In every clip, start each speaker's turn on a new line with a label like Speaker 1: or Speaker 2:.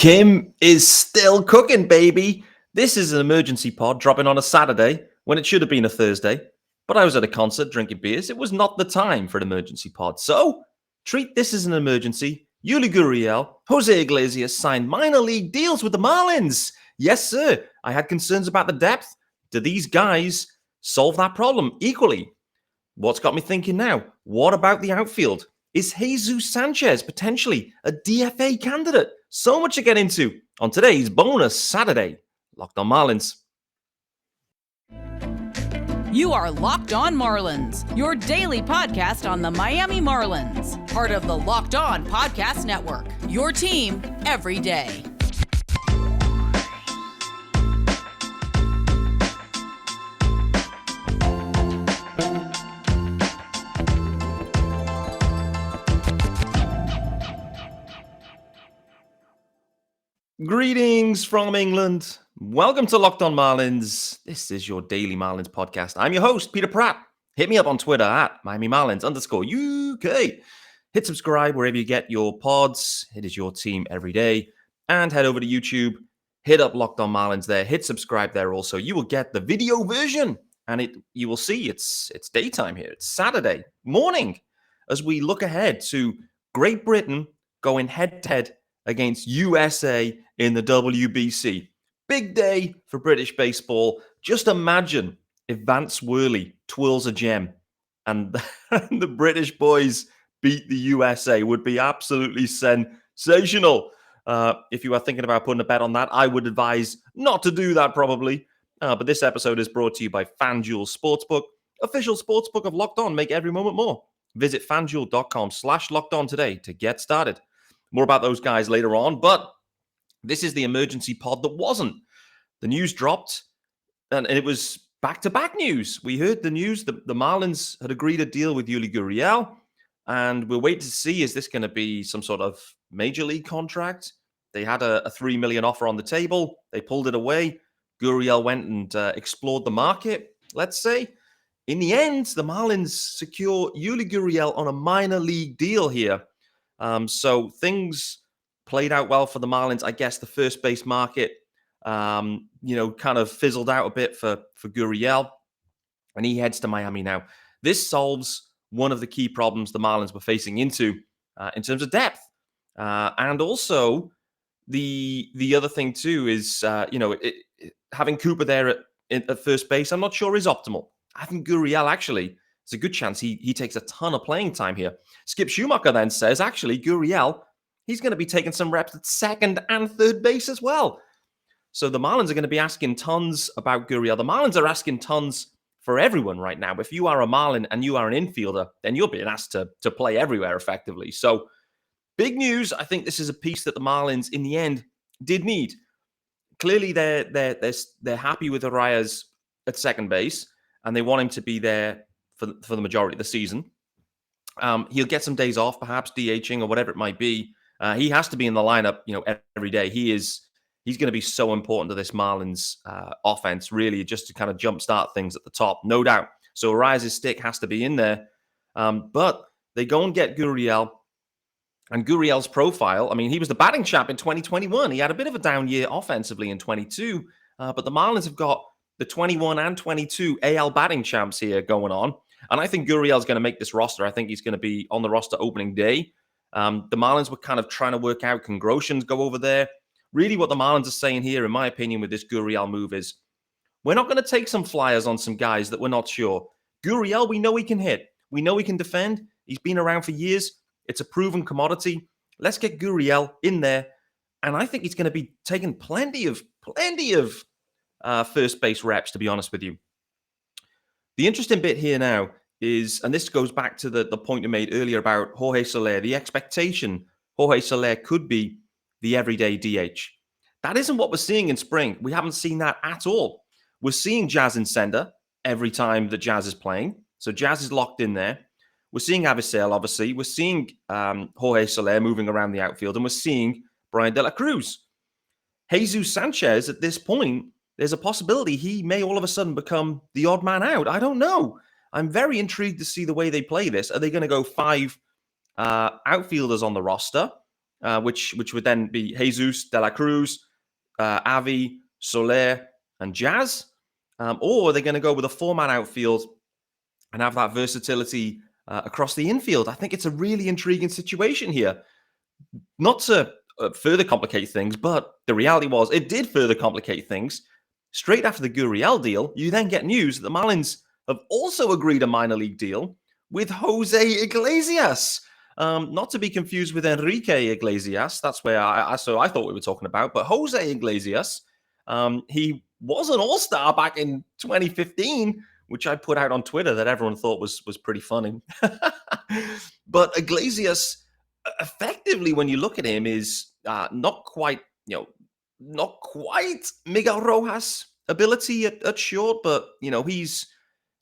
Speaker 1: Kim is still cooking, baby. This is an emergency pod dropping on a Saturday when it should have been a Thursday. But I was at a concert drinking beers. It was not the time for an emergency pod. So treat this as an emergency. Yuli Gurriel, José Iglesias signed minor league deals with the Marlins. Yes, sir. I had concerns about the depth. Do these guys solve that problem equally? What's got me thinking now? What about the outfield? Is Jesus Sanchez potentially a DFA candidate? So much to get into on today's bonus Saturday. Locked on Marlins.
Speaker 2: You are Locked On Marlins, your daily podcast on the Miami Marlins. Part of the Locked On Podcast Network, your team every day.
Speaker 1: Greetings from England. Welcome to Locked On Marlins. This is your daily Marlins podcast. I'm your host, Peter Pratt. Hit me up on Twitter at MiamiMarlins_UK. Hit subscribe wherever you get your pods. It is your team every day. And head over to YouTube. Hit up Locked On Marlins there. Hit subscribe there also. You will get the video version. And you will see it's daytime here. It's Saturday morning as we look ahead to Great Britain going head-to-head against USA in the WBC. Big day for British baseball. Just imagine if Vance Worley twirls a gem and the British boys beat the USA. Would be absolutely sensational. If you are thinking about putting a bet on that, I would advise not to do that probably. But this episode is brought to you by FanDuel Sportsbook, official sportsbook of Locked On. Make every moment more. Visit FanDuel.com/LockedOn today to get started. More about those guys later on, but this is the emergency pod that wasn't. The news dropped, and it was back-to-back news. We heard the news that the Marlins had agreed a deal with Yuli Gurriel, and we're waiting to see, is this going to be some sort of major league contract? They had a $3 million offer on the table. They pulled it away. Gurriel went and explored the market, let's say. In the end, the Marlins secure Yuli Gurriel on a minor league deal here. So things played out well for the Marlins. I guess the first base market, kind of fizzled out a bit for Gurriel, and he heads to Miami now. This solves one of the key problems the Marlins were facing into in terms of depth. And also the other thing too is, having Cooper there at first base, I'm not sure is optimal. I think Gurriel actually, it's a good chance he takes a ton of playing time here. Skip Schumacher then says, actually, Gurriel, he's going to be taking some reps at second and third base as well. So the Marlins are going to be asking tons about Gurriel. The Marlins are asking tons for everyone right now. If you are a Marlin and you are an infielder, then you're being asked to play everywhere effectively. So big news. I think this is a piece that the Marlins, in the end, did need. Clearly, they're happy with Arias at second base, and they want him to be there for the majority of the season. He'll get some days off, perhaps DHing or whatever it might be. He has to be in the lineup, every day. He's going to be so important to this Marlins offense, really, just to kind of jumpstart things at the top, no doubt. So Arias' stick has to be in there. But they go and get Gurriel. And Gurriel's profile, I mean, he was the batting champ in 2021. He had a bit of a down year offensively in 22. But the Marlins have got the 21 and 22 AL batting champs here going on. And I think Gurriel's going to make this roster. I think he's going to be on the roster opening day. The Marlins were kind of trying to work out, can Groshans go over there? Really what the Marlins are saying here, in my opinion, with this Gurriel move is, we're not going to take some flyers on some guys that we're not sure. Gurriel, we know he can hit. We know he can defend. He's been around for years. It's a proven commodity. Let's get Gurriel in there. And I think he's going to be taking plenty of first base reps, to be honest with you. The interesting bit here now is, and this goes back to the point you made earlier about Jorge Soler, the expectation Jorge Soler could be the everyday DH. That isn't what we're seeing in spring. We haven't seen that at all. We're seeing Jazz in center every time that Jazz is playing. So Jazz is locked in there. We're seeing Avisale, obviously. We're seeing Jorge Soler moving around the outfield, and we're seeing Brian De La Cruz. Jesus Sanchez, at this point, there's a possibility he may all of a sudden become the odd man out. I don't know. I'm very intrigued to see the way they play this. Are they going to go 5 outfielders on the roster? which would then be Jesus, De La Cruz, Avi, Soler, and Jazz? Or are they going to go with a 4-man outfield and have that versatility across the infield? I think it's a really intriguing situation here. Not to further complicate things, but the reality was it did further complicate things. Straight after the Gurriel deal, you then get news that the Marlins have also agreed a minor league deal with José Iglesias. Not to be confused with Enrique Iglesias. That's where I thought we were talking about. But José Iglesias, he was an all-star back in 2015, which I put out on Twitter that everyone thought was pretty funny. But Iglesias, effectively, when you look at him, is not quite Miguel Rojas ability at short, but he's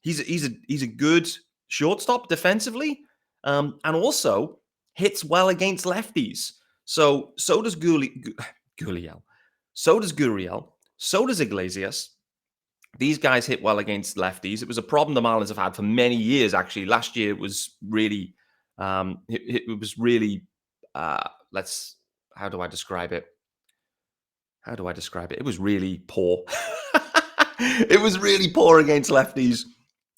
Speaker 1: a good shortstop defensively, and also hits well against lefties. So does Gurriel. So does Gurriel. So does Iglesias. These guys hit well against lefties. It was a problem the Marlins have had for many years, actually. Last year it was really, it was really, how do I describe it? It was really poor. It was really poor against lefties.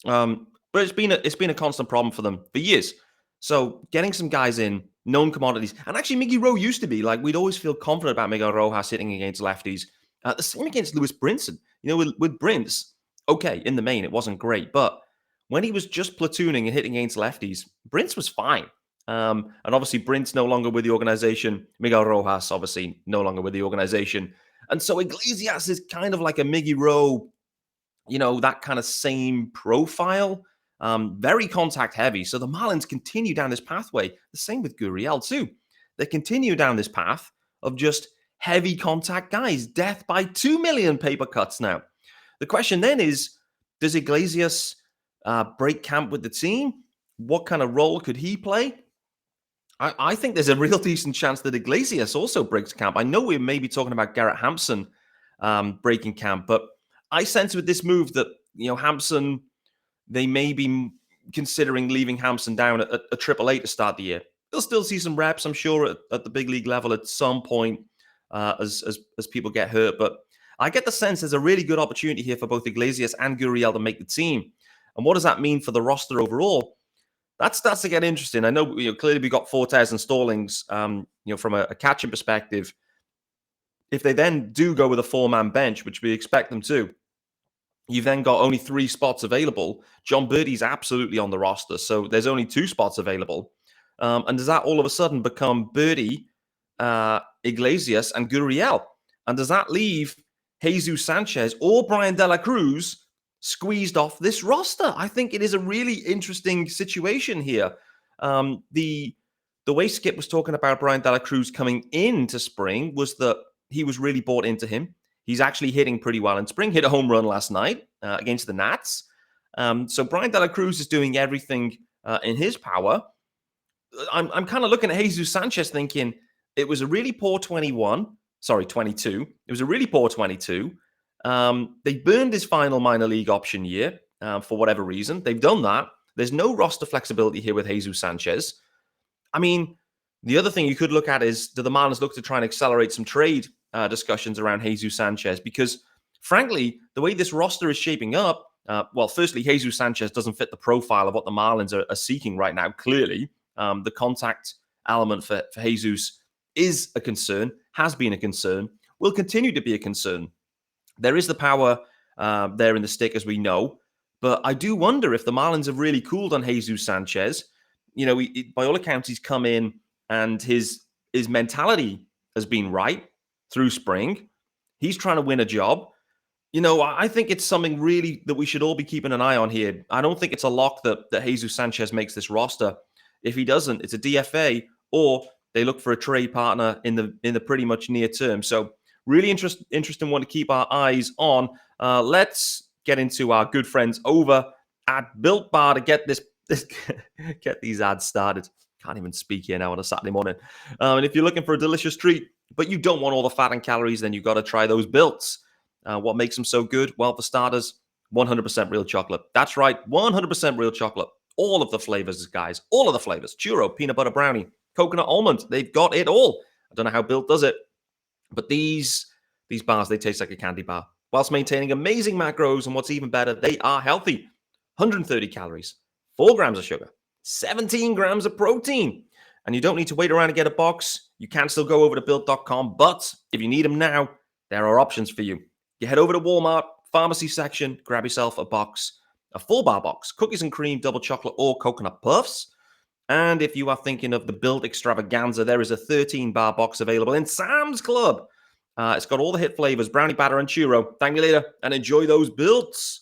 Speaker 1: But it's been a constant problem for them for years. So getting some guys in, known commodities, and actually Miggy Rowe used to be like, we'd always feel confident about Miguel Rojas hitting against lefties. The same against Lewis Brinson. With Brince, okay, in the main it wasn't great, but when he was just platooning and hitting against lefties, Brince was fine. And obviously Brince no longer with the organization. Miguel Rojas obviously no longer with the organization. And so Iglesias is kind of like a Miggy Rowe, that kind of same profile. Very contact heavy. So the Marlins continue down this pathway. The same with Gurriel too. They continue down this path of just heavy contact guys. Death by 2 million paper cuts now. The question then is, does Iglesias break camp with the team? What kind of role could he play? I think there's a real decent chance that Iglesias also breaks camp. I know we're maybe talking about Garrett Hampson breaking camp, but I sense with this move that, Hampson, they may be considering leaving Hampson down at AAA to start the year. They'll still see some reps, I'm sure, at the big league level at some point as people get hurt. But I get the sense there's a really good opportunity here for both Iglesias and Gurriel to make the team. And what does that mean for the roster overall? That starts to get interesting. I know clearly we got Fortes and Stallings, from a catching perspective. If they then do go with a 4-man bench, which we expect them to, you've then got only 3 spots available. John Birdie's absolutely on the roster, so there's only 2 spots available. And does that all of a sudden become Birdie, Iglesias, and Gurriel? And does that leave Jesus Sanchez or Brian De La Cruz squeezed off this roster? I think it is a really interesting situation here. The way Skip was talking about Brian De La Cruz coming into spring was that he was really bought into him. He's actually hitting pretty well in spring. Hit a home run last night against the Nats. So Brian De La Cruz is doing everything in his power. I'm kind of looking at Jesus Sanchez thinking it was a really poor 22. It was a really poor 22. They burned his final minor league option year for whatever reason. They've done that. There's no roster flexibility here with Jesus Sanchez. I mean, the other thing you could look at is, do the Marlins look to try and accelerate some trade discussions around Jesus Sanchez? Because, frankly, the way this roster is shaping up, firstly, Jesus Sanchez doesn't fit the profile of what the Marlins are seeking right now, clearly. The contact element for Jesus is a concern, has been a concern, will continue to be a concern. There is the power there in the stick, as we know. But I do wonder if the Marlins have really cooled on Jesus Sanchez. By all accounts, he's come in and his mentality has been right through spring. He's trying to win a job. I think it's something really that we should all be keeping an eye on here. I don't think it's a lock that Jesus Sanchez makes this roster. If he doesn't, it's a DFA, or they look for a trade partner in the pretty much near term. So really interesting one to keep our eyes on. Let's get into our good friends over at Built Bar to get get these ads started. Can't even speak here now on a Saturday morning. And if you're looking for a delicious treat, but you don't want all the fat and calories, then you've got to try those Builts. What makes them so good? Well, for starters, 100% real chocolate. That's right, 100% real chocolate. All of the flavors, guys. All of the flavors. Churro, peanut butter brownie, coconut almond. They've got it all. I don't know how Built does it, but these bars, they taste like a candy bar, whilst maintaining amazing macros, and what's even better, they are healthy. 130 calories, 4 grams of sugar, 17 grams of protein. And you don't need to wait around to get a box. You can still go over to built.com, but if you need them now, there are options for you. You head over to Walmart, pharmacy section, grab yourself a box, a 4-bar box, cookies and cream, double chocolate, or coconut puffs. And if you are thinking of the Built Extravaganza, there is a 13-bar box available in Sam's Club. It's got all the hit flavors, brownie batter and churro. Thank me later and enjoy those Builts.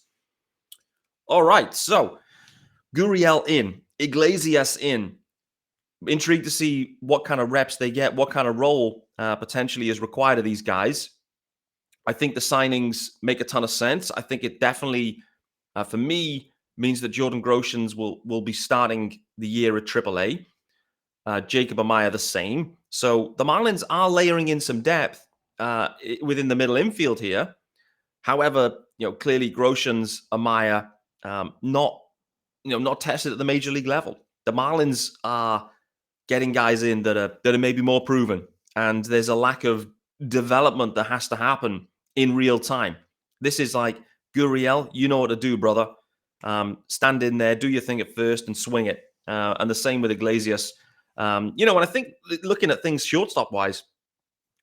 Speaker 1: All right, so Gurriel in, Iglesias in. Intrigued to see what kind of reps they get, what kind of role potentially is required of these guys. I think the signings make a ton of sense. I think it definitely, for me, means that Jordan Groshans will be starting the year at AAA. Jacob Amaya the same. So the Marlins are layering in some depth within the middle infield here. However, clearly Groshans, Amaya, not tested at the major league level. The Marlins are getting guys in that are maybe more proven, and there's a lack of development that has to happen in real time. This is like, Guriel, you know what to do, brother. Stand in there, do your thing at first, and swing it. And the same with Iglesias. And I think looking at things shortstop-wise,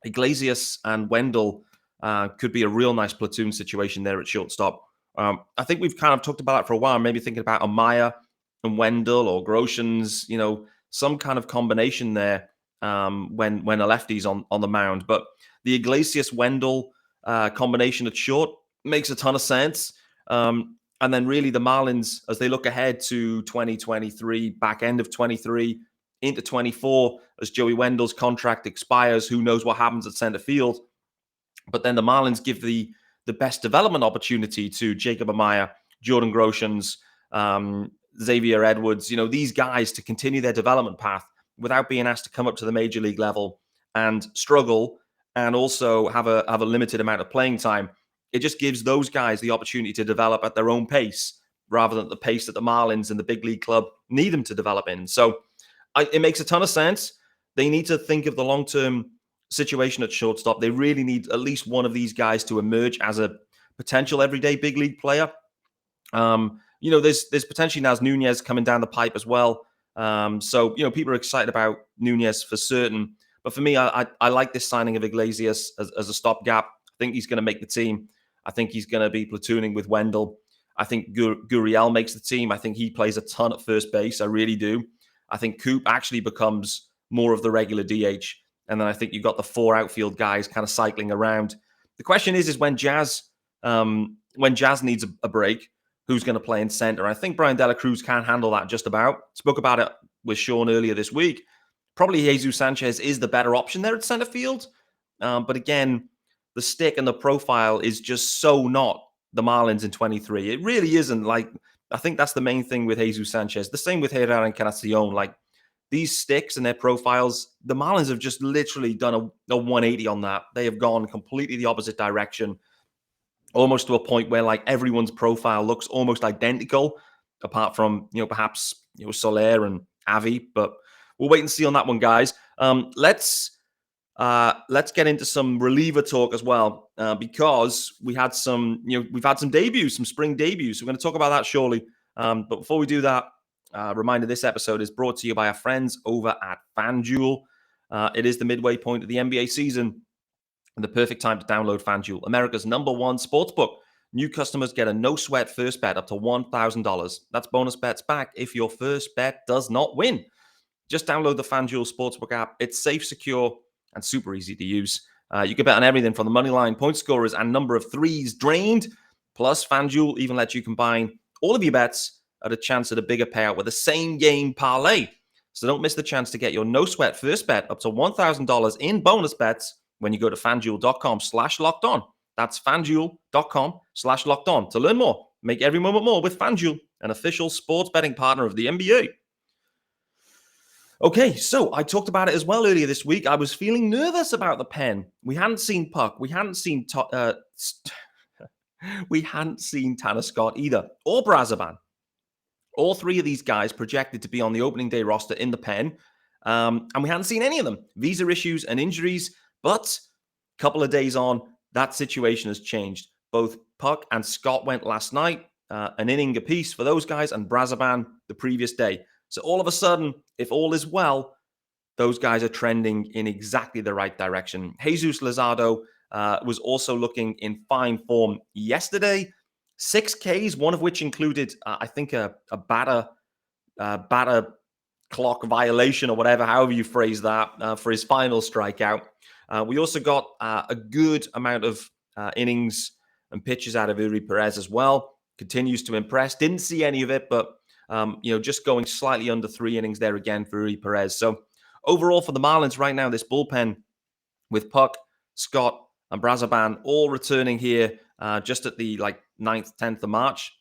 Speaker 1: Iglesias and Wendle could be a real nice platoon situation there at shortstop. I think we've kind of talked about it for a while, maybe thinking about Amaya and Wendle or Groshans, some kind of combination there when a lefty's on the mound. But the Iglesias-Wendle combination at short makes a ton of sense. And then really the Marlins, as they look ahead to 2023, back end of 23, into 24, as Joey Wendle's contract expires, who knows what happens at center field. But then the Marlins give the best development opportunity to Jacob Amaya, Jordan Groshans, Xavier Edwards, these guys to continue their development path without being asked to come up to the major league level and struggle and also have a limited amount of playing time. It just gives those guys the opportunity to develop at their own pace rather than the pace that the Marlins and the big league club need them to develop in. So it makes a ton of sense. They need to think of the long-term situation at shortstop. They really need at least one of these guys to emerge as a potential everyday big league player. There's potentially Naz Nunez coming down the pipe as well. So people are excited about Nunez for certain. But for me, I like this signing of Iglesias as a stopgap. I think he's going to make the team. I think he's going to be platooning with Wendle. I think Gurriel makes the team. I think he plays a ton at first base. I really do. I think Coop actually becomes more of the regular DH. And then I think you've got the 4 outfield guys kind of cycling around. The question is when Jazz needs a break, who's going to play in center? I think Brian De La Cruz can handle that just about. Spoke about it with Sean earlier this week. Probably Jesus Sanchez is the better option there at center field. But again, the stick and the profile is just so not the Marlins in 23. It really isn't. I think that's the main thing with Jesus Sanchez. The same with Herrera and Encarnacion. These sticks and their profiles, the Marlins have just literally done a 180 on that. They have gone completely the opposite direction, almost to a point where everyone's profile looks almost identical, apart from perhaps Soler and Avi. But we'll wait and see on that one, guys. Let's get into some reliever talk as well, because we've had some debuts, some spring debuts. So we're going to talk about that shortly. But before we do that, reminder: this episode is brought to you by our friends over at FanDuel. It is the midway point of the NBA season, and the perfect time to download FanDuel, America's #1 sportsbook. New customers get a no-sweat first bet up to $1,000. That's bonus bets back if your first bet does not win. Just download the FanDuel Sportsbook app. It's safe, secure, and super easy to use. You can bet on everything from the money line, point scorers, and number of threes drained. Plus, FanDuel even lets you combine all of your bets at a chance at a bigger payout with a same-game parlay. So don't miss the chance to get your no-sweat first bet up to $1,000 in bonus bets when you go to FanDuel.com/lockedon. That's FanDuel.com/lockedon to learn more. Make every moment more with FanDuel, an official sports betting partner of the NBA. Okay, so I talked about it as well earlier this week. I was feeling nervous about the pen. We hadn't seen Puck. We hadn't seen Tanner Scott either, or Brazoban. All 3 of these guys projected to be on the opening day roster in the pen. And we hadn't seen any of them. Visa issues and injuries, but a couple of days on, that situation has changed. Both Puck and Scott went last night, an inning apiece for those guys, and Brazaban the previous day. So all of a sudden, if all is well, those guys are trending in exactly the right direction. Jesus Luzardo was also looking in fine form yesterday. 6 Ks, one of which included, I think, a batter clock violation or whatever, however you phrase that, for his final strikeout. We also got a good amount of innings and pitches out of Yuri Perez as well. Continues to impress. Didn't see any of it, but just going slightly under 3 innings there again for Yuri Perez. So overall for the Marlins right now, this bullpen with Puck, Scott, and Brazaban all returning here just at the 9th, 10th of March.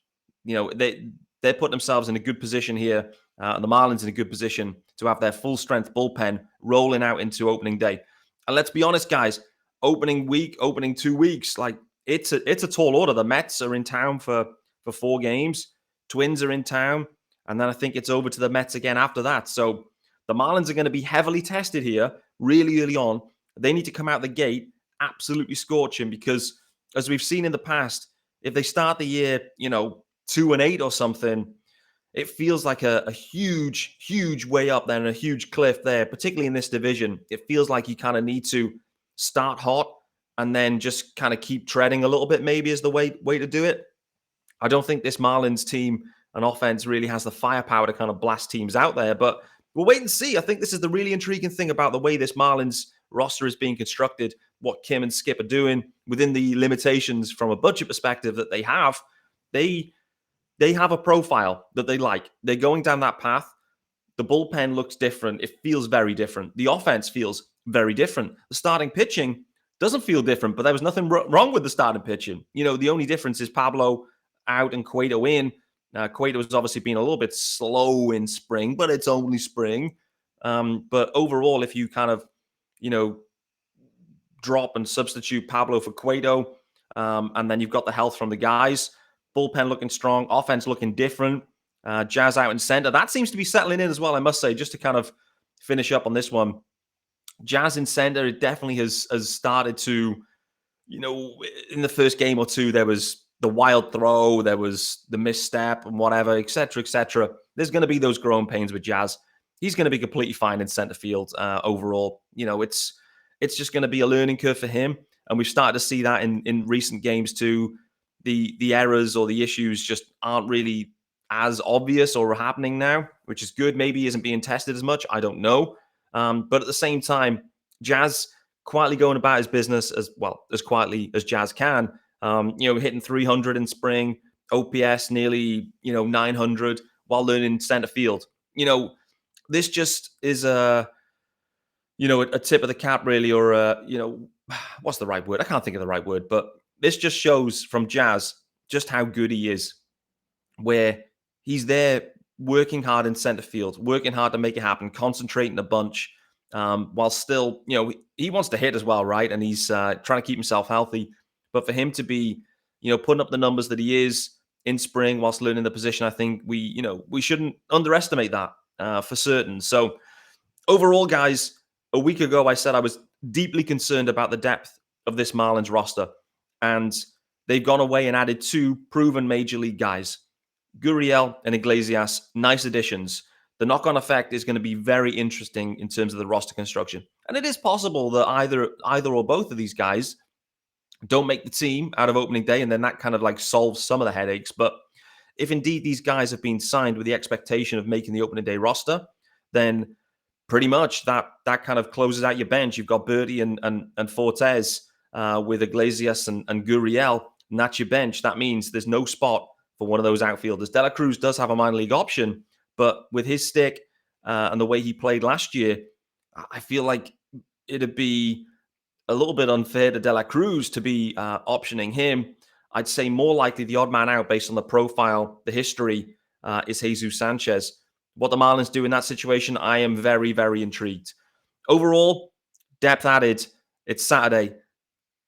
Speaker 1: They're putting themselves in a good position here, and the Marlins in a good position to have their full strength bullpen rolling out into opening day. And let's be honest, guys, opening 2 weeks, it's a tall order. The Mets are in town for 4 games. Twins are in town. And then I think it's over to the Mets again after that. So the Marlins are going to be heavily tested here really early on. They need to come out the gate absolutely scorching, because as we've seen in the past, if they start the year, 2-8 or something, it feels like a huge, huge way up there and a huge cliff there, particularly in this division. It feels like you kind of need to start hot and then just kind of keep treading a little bit, maybe, is the way to do it. I don't think this Marlins team and offense really has the firepower to kind of blast teams out there, but we'll wait and see. I think this is the really intriguing thing about the way this Marlins roster is being constructed, what Kim and Skip are doing within the limitations from a budget perspective that they have. They have a profile that they like. They're going down that path. The bullpen looks different. It feels very different. The offense feels very different. The starting pitching doesn't feel different, but there was nothing wrong with the starting pitching. The only difference is Pablo out and Cueto in. Cueto has obviously been a little bit slow in spring, but it's only spring. But overall, if you kind of, drop and substitute Pablo for Cueto, and then you've got the health from the guys, bullpen looking strong, offense looking different, Jazz out in center. That seems to be settling in as well, I must say, just to kind of finish up on this one. Jazz in center, it definitely has started to, in the first game or two, there was the wild throw, there was the misstep and whatever, et cetera, et cetera. There's going to be those growing pains with Jazz. He's going to be completely fine in center field overall. It's just going to be a learning curve for him. And we've started to see that in recent games too. The errors or the issues just aren't really as obvious or happening now, which is good. Maybe he isn't being tested as much. I don't know. But at the same time, Jazz quietly going about his business as quietly as Jazz can. Hitting 300 in spring, OPS nearly, 900 while learning center field. This just is a tip of the cap, really, or what's the right word? I can't think of the right word, but this just shows from Jazz just how good he is, where he's there working hard in center field, working hard to make it happen, concentrating a bunch, while still, he wants to hit as well, right? And he's trying to keep himself healthy. But for him to be, putting up the numbers that he is in spring whilst learning the position, I think we shouldn't underestimate that for certain. So overall, guys, a week ago, I said I was deeply concerned about the depth of this Marlins roster. And they've gone away and added 2 proven major league guys, Gurriel and Iglesias, nice additions. The knock-on effect is going to be very interesting in terms of the roster construction. And it is possible that either or both of these guys don't make the team out of opening day, and then that kind of solves some of the headaches. But if indeed these guys have been signed with the expectation of making the opening day roster, then pretty much that kind of closes out your bench. You've got Birdie and Fortes with Iglesias and Gurriel, and that's your bench. That means there's no spot for one of those outfielders. De La Cruz does have a minor league option, but with his stick and the way he played last year, I feel like it'd be a little bit unfair to De La Cruz to be optioning him. I'd say more likely the odd man out based on the profile, the history, is Jesus Sanchez. What the Marlins do in that situation, I am very, very intrigued. Overall, depth added. It's Saturday.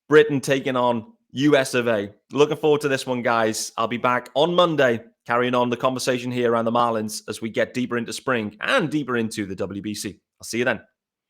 Speaker 1: Britain taking on US of A. Looking forward to this one, guys. I'll be back on Monday, carrying on the conversation here around the Marlins as we get deeper into spring and deeper into the WBC. I'll see you then.